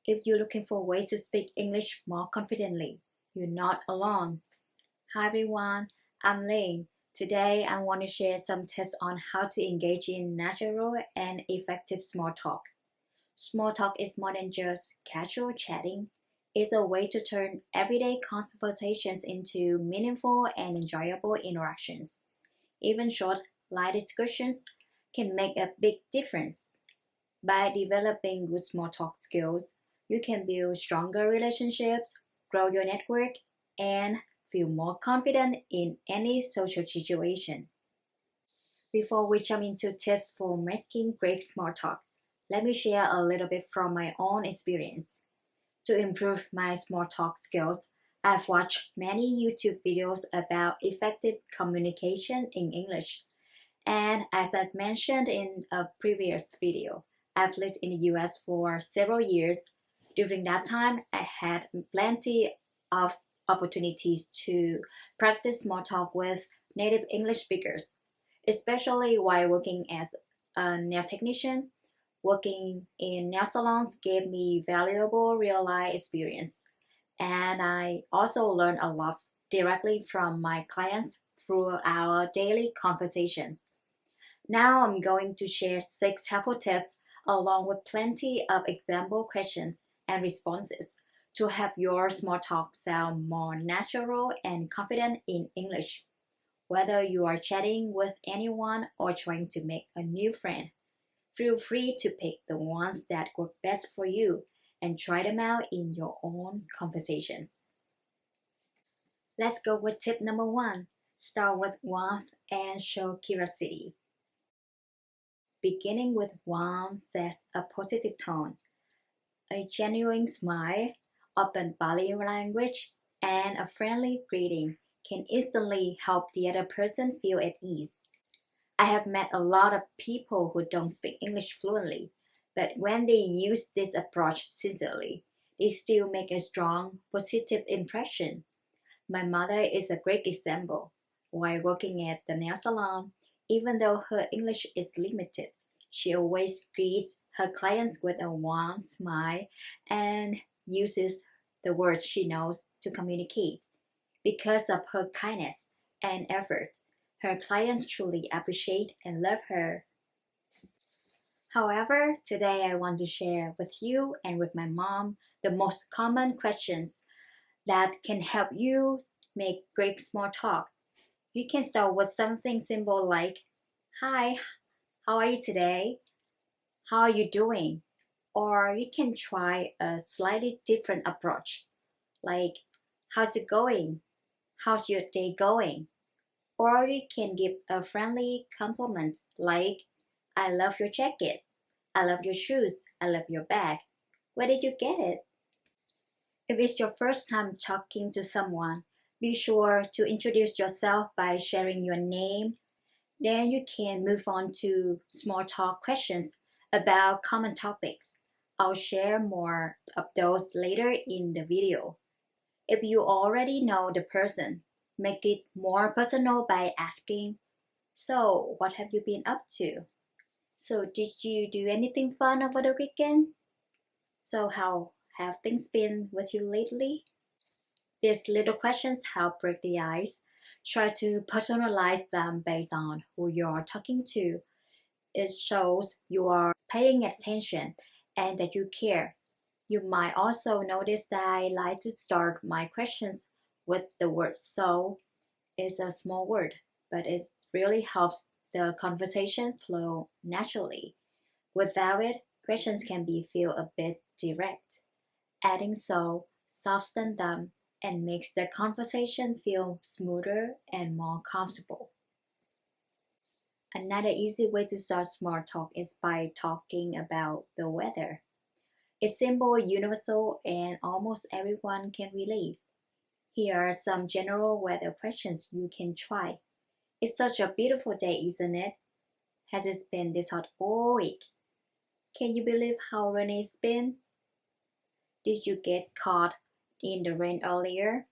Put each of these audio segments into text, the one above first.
If you're looking for ways to speak English more confidently, you're not alone. Hi everyone, I'm Ling. Today I want to share some tips on how to engage in natural and effective small talk. Small talk is more than just casual chatting. It's a way to turn everyday conversations into meaningful and enjoyable interactions. Even short, light discussions can make a big difference. By developing good small talk skills, you can build stronger relationships, grow your network, and feel more confident in any social situation. Before we jump into tips for making great small talk, let me share a little bit from my own experience. To improve my small talk skills, I've watched many YouTube videos about effective communication in English. And as I mentioned in a previous video, I've lived in the US for several years. During that time, I had plenty of opportunities to practice small talk with native English speakers, especially while working as a nail technician. Working in nail salons gave me valuable real-life experience, and I also learned a lot directly from my clients through our daily conversations. Now I'm going to share 6 helpful tips along with plenty of example questions and responses to help your small talk sound more natural and confident in English. Whether you are chatting with anyone or trying to make a new friend, feel free to pick the ones that work best for you and try them out in your own conversations. Let's go with tip number 1. Start with warmth and show curiosity. Beginning with warm sets a positive tone. A genuine smile, open body language, and a friendly greeting can instantly help the other person feel at ease. I have met a lot of people who don't speak English fluently, but when they use this approach sincerely, they still make a strong, positive impression. My mother is a great example. While working at the nail salon, even though her English is limited, she always greets her clients with a warm smile and uses the words she knows to communicate. Because of her kindness and effort, her clients truly appreciate and love her. However, today I want to share with you and with my mom the most common questions that can help you make great small talk. You can start with something simple like, "Hi, how are you today? How are you doing?" Or you can try a slightly different approach, like, "How's it going? How's your day going?" Or you can give a friendly compliment like, "I love your jacket. I love your shoes. I love your bag. Where did you get it?" If it's your first time talking to someone, be sure to introduce yourself by sharing your name. Then you can move on to small talk questions about common topics. I'll share more of those later in the video. If you already know the person, make it more personal by asking, "So, what have you been up to? So, did you do anything fun over the weekend? So, how have things been with you lately?" These little questions help break the ice. Try to personalize them based on who you're talking to. It shows you are paying attention and that you care. You might also notice that I like to start my questions with the word "so." It's a small word, but it really helps the conversation flow naturally. Without it, questions can be feel a bit direct. Adding "so" softens them and makes the conversation feel smoother and more comfortable. Another easy way to start small talk is by talking about the weather. It's simple, universal, and almost everyone can relate. Here are some general weather questions you can try. "It's such a beautiful day, isn't it? Has it been this hot all week? Can you believe how rainy it's been? Did you get caught in the rain earlier?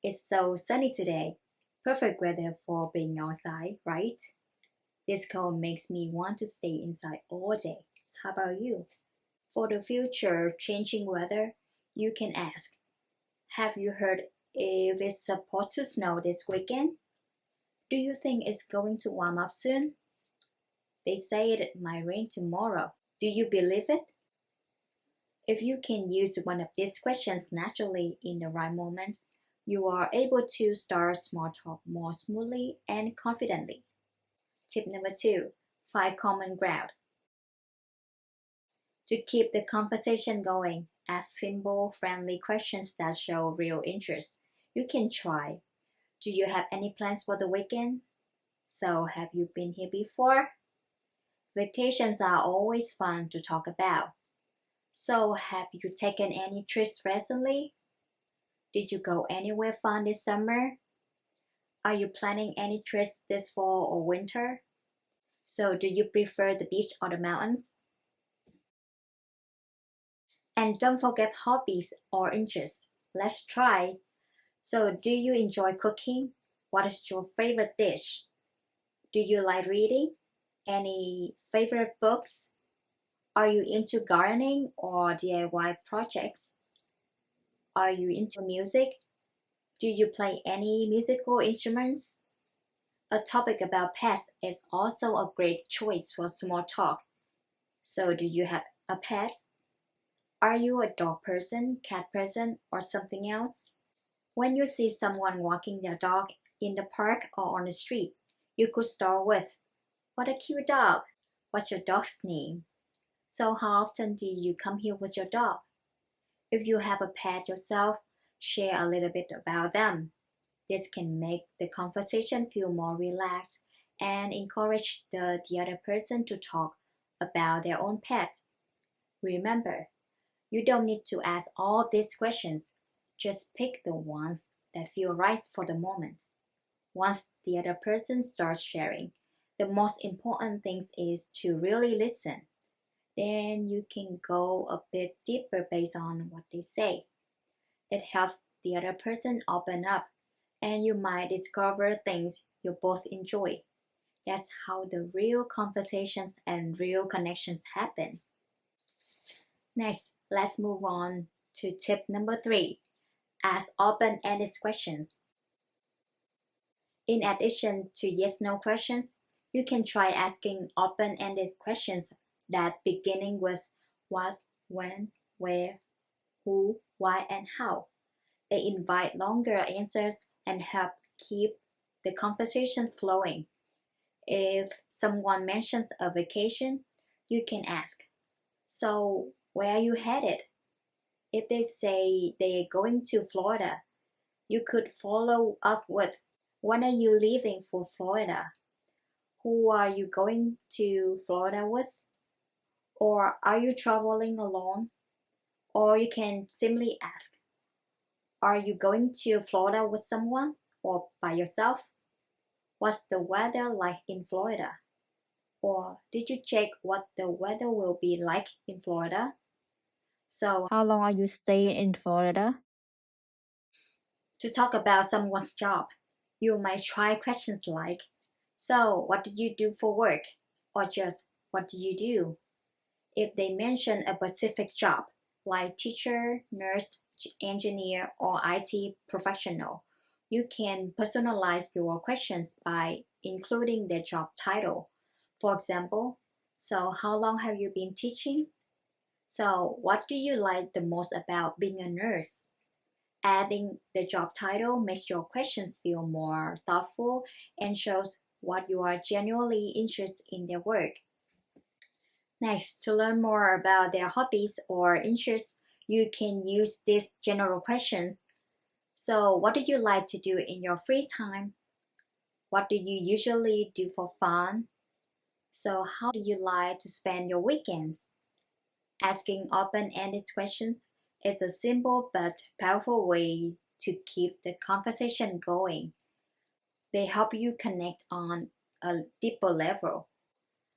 It's so sunny today. Perfect weather for being outside, right? This cold makes me want to stay inside all day. How about you?" For the future changing weather, you can ask, have you heard if it's supposed to snow this weekend? Do you think it's going to warm up soon? They say it might rain tomorrow. Do you believe it? If you can use one of these questions naturally in the right moment, you are able to start small talk more smoothly and confidently. Tip number 2, find common ground. To keep the conversation going, ask simple, friendly questions that show real interest. You can try, do you have any plans for the weekend? So, have you been here before? Vacations are always fun to talk about. So, have you taken any trips recently? Did you go anywhere fun this summer? Are you planning any trips this fall or winter? So, do you prefer the beach or the mountains? And don't forget hobbies or interests. Let's try. So, do you enjoy cooking? What is your favorite dish? Do you like reading? Any favorite books? Are you into gardening or DIY projects? Are you into music? Do you play any musical instruments? A topic about pets is also a great choice for small talk. So, do you have a pet? Are you a dog person, cat person, or something else? When you see someone walking their dog in the park or on the street, you could start with, what a cute dog! What's your dog's name? So, how often do you come here with your dog? If you have a pet yourself, share a little bit about them. This can make the conversation feel more relaxed and encourage the other person to talk about their own pet. Remember, you don't need to ask all these questions. Just pick the ones that feel right for the moment. Once the other person starts sharing, the most important thing is to really listen. Then you can go a bit deeper based on what they say. It helps the other person open up, and you might discover things you both enjoy. That's how the real conversations and real connections happen. Next, let's move on to tip number 3, ask open ended questions. In addition to yes no questions, you can try asking open ended questions that beginning with what, when, where, who, why, and how. They invite longer answers and help keep the conversation flowing. If someone mentions a vacation, you can ask, so where are you headed? If they say they're going to Florida, you could follow up with, when are you leaving for Florida? Who are you going to Florida with? Or are you traveling alone? Or you can simply ask, are you going to Florida with someone or by yourself? What's the weather like in Florida? Or did you check what the weather will be like in Florida? So, how long are you staying in Florida? To talk about someone's job, you might try questions like, so, what did you do for work? Or just, what do you do? If they mention a specific job, like teacher, nurse, engineer, or IT professional, you can personalize your questions by including their job title. For example, so how long have you been teaching? So, what do you like the most about being a nurse? Adding the job title makes your questions feel more thoughtful and shows what you are genuinely interested in their work. Next, to learn more about their hobbies or interests, you can use these general questions. So, what do you like to do in your free time? What do you usually do for fun? So, how do you like to spend your weekends? Asking open ended questions is a simple but powerful way to keep the conversation going. They help you connect on a deeper level.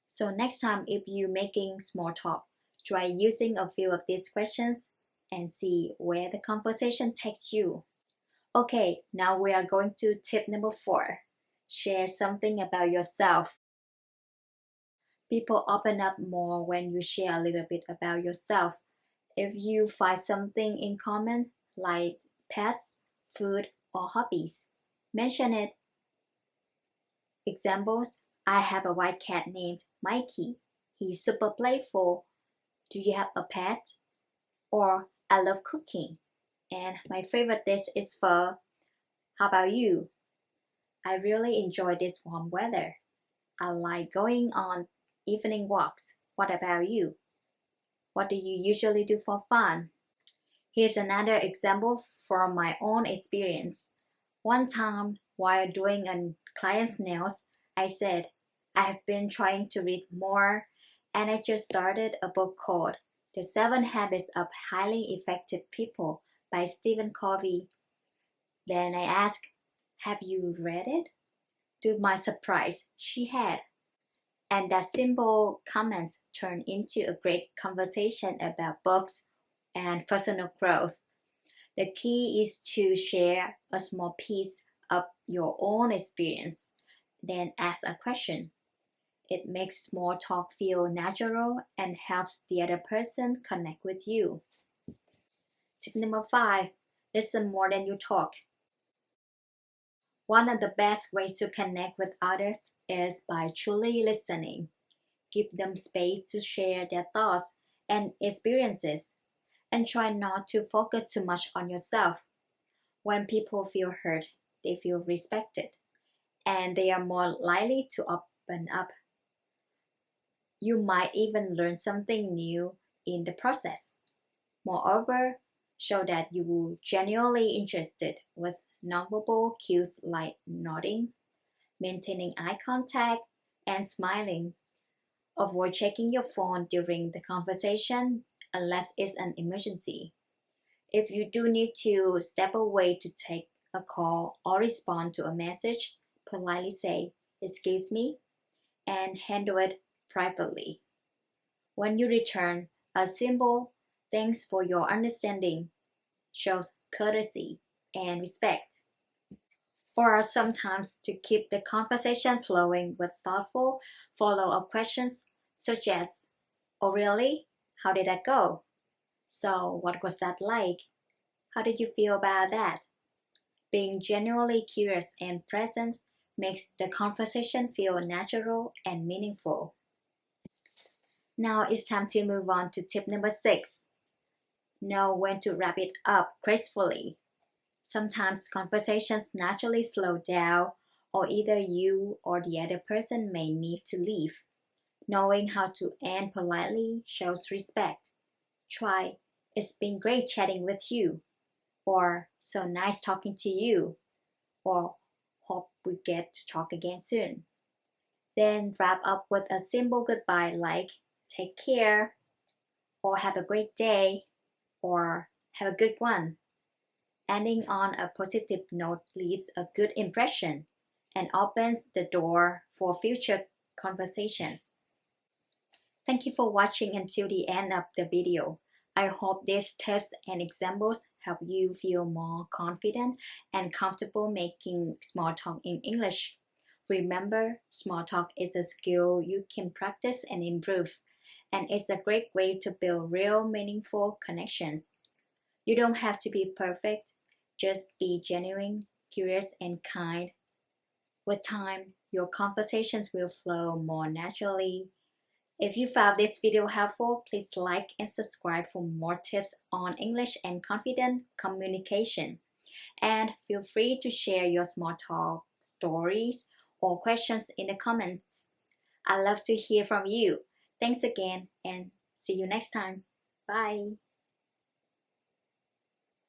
So next time if you're making small talk, try using a few of these questions and see where the conversation takes you. Okay, now we are going to tip number 4. Share something about yourself. People open up more when you share a little bit about yourself. If you find something in common, like pets, food, or hobbies, mention it. Examples: I have a white cat named Mikey. He's super playful. Do you have a pet? Or I love cooking. And my favorite dish is pho. How about you? I really enjoy this warm weather. I like going on evening walks. What about you? What do you usually do for fun? Here's another example from my own experience. One time, while doing a client's nails, I said, I have been trying to read more, and I just started a book called The 7 Habits of Highly Effective People by Stephen Covey. Then I asked, have you read it? To my surprise, she had. And that simple comment turned into a great conversation about books and personal growth. The key is to share a small piece of your own experience, then ask a question. It makes small talk feel natural and helps the other person connect with you. Tip number 5, listen more than you talk. One of the best ways to connect with others is by truly listening. Give them space to share their thoughts and experiences, and try not to focus too much on yourself. When people feel heard, they feel respected, and they are more likely to open up. You might even learn something new in the process. Moreover, show that you are genuinely interested with nonverbal cues like nodding, maintaining eye contact, and smiling. Avoid checking your phone during the conversation unless it's an emergency. If you do need to step away to take a call or respond to a message, politely say, "Excuse me," and handle it privately. When you return, a simple "Thanks for your understanding" shows courtesy and respect. Or sometimes, to keep the conversation flowing with thoughtful follow-up questions such as, "Oh really? How did that go? So what was that like? How did you feel about that?" Being genuinely curious and present makes the conversation feel natural and meaningful. Now it's time to move on to tip number 6. Know when to wrap it up gracefully. Sometimes conversations naturally slow down, or either you or the other person may need to leave. Knowing how to end politely shows respect. Try, "It's been great chatting with you," or "So nice talking to you," or "Hope we get to talk again soon." Then wrap up with a simple goodbye like "Take care," or "Have a great day," or "Have a good one." Ending on a positive note leaves a good impression and opens the door for future conversations. Thank you for watching until the end of the video. I hope these tips and examples help you feel more confident and comfortable making small talk in English. Remember, small talk is a skill you can practice and improve, and it's a great way to build real meaningful connections. You don't have to be perfect, just be genuine, curious, and kind. With time, your conversations will flow more naturally. If you found this video helpful, please like and subscribe for more tips on English and confident communication. And feel free to share your small talk stories or questions in the comments. I love to hear from you. Thanks again and see you next time. Bye.